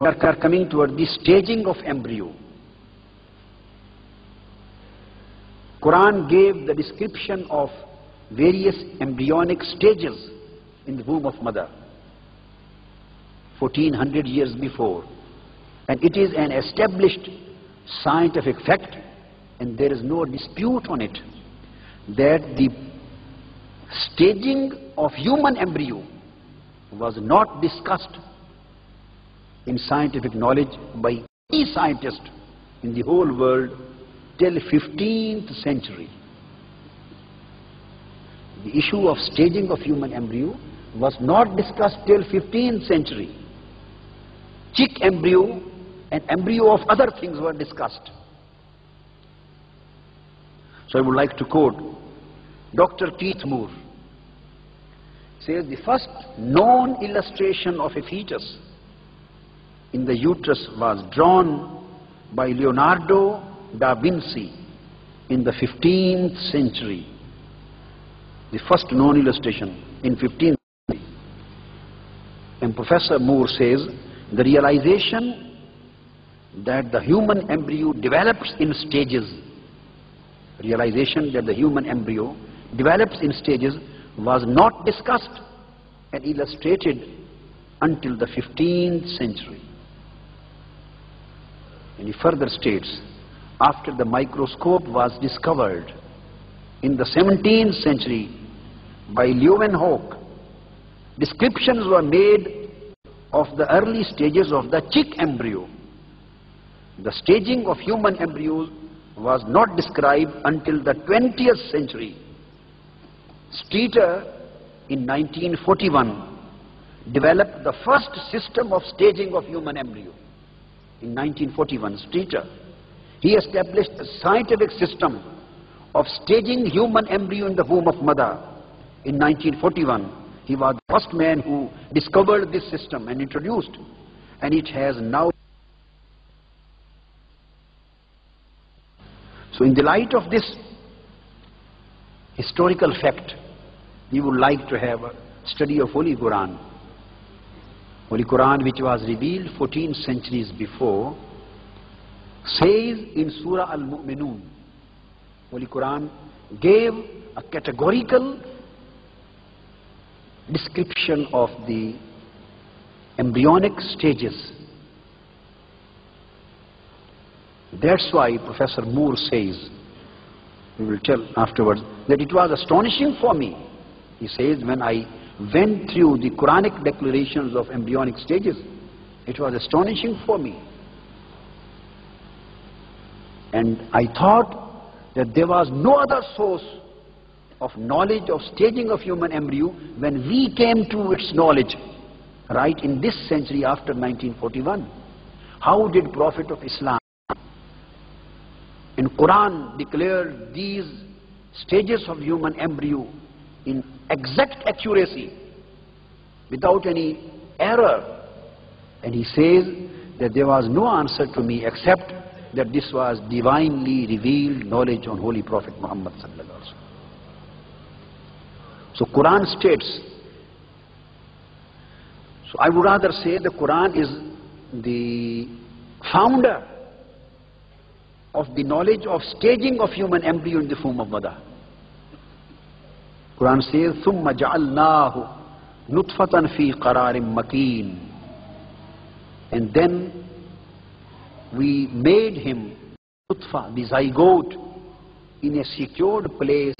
we are coming toward the staging of embryo. Quran gave the description of various embryonic stages in the womb of mother 1400 years before, and it is an established scientific fact, and there is no dispute on it, that the staging of human embryo was not discussed in scientific knowledge by any scientist in the whole world till 15th century. The issue of staging of human embryo was not discussed till 15th century. Chick embryo and embryo of other things were discussed. So I would like to quote Dr. Keith Moore. Says the first known illustration of a fetus in the uterus was drawn by Leonardo da Vinci in the 15th century. The first known illustration in 15th century. And Professor Moore says the realization that the human embryo develops in stages, was not discussed and illustrated until the 15th century. And he further states, after the microscope was discovered in the 17th century by Leeuwenhoek, descriptions were made of the early stages of the chick embryo. The staging of human embryos was not described until the 20th century. Streeter, in 1941, developed the first system of staging of human embryo. In 1941, Streeter, he established a scientific system of staging human embryo in the womb of mother. In 1941, he was the first man who discovered this system and introduced, and it has now. So in the light of this historical fact, we would like to have a study of Holy Quran. Holy Quran, which was revealed 14 centuries before, says in Surah Al-Mu'minun, Holy Quran gave a categorical description of the embryonic stages. That's why Professor Moore says, we will tell afterwards, that it was astonishing for me. He says, when I went through the Quranic declarations of embryonic stages, it was astonishing for me. And I thought that there was no other source of knowledge of staging of human embryo when we came to its knowledge, right in this century after 1941. How did Prophet of Islam in Quran declare these stages of human embryo in exact accuracy, without any error? And he says that there was no answer to me except that this was divinely revealed knowledge on Holy Prophet Muhammad sallallahu alaihi wasallam. So Quran states, so I would rather say the Quran is the founder of the knowledge of staging of human embryo in the womb of mother. Quran says, ثُمَّ جَعَلْنَاهُ نُطْفَةً فِي قَرَارٍ مَكِينٍ. And then we made him nutfa, the zygote, in a secured place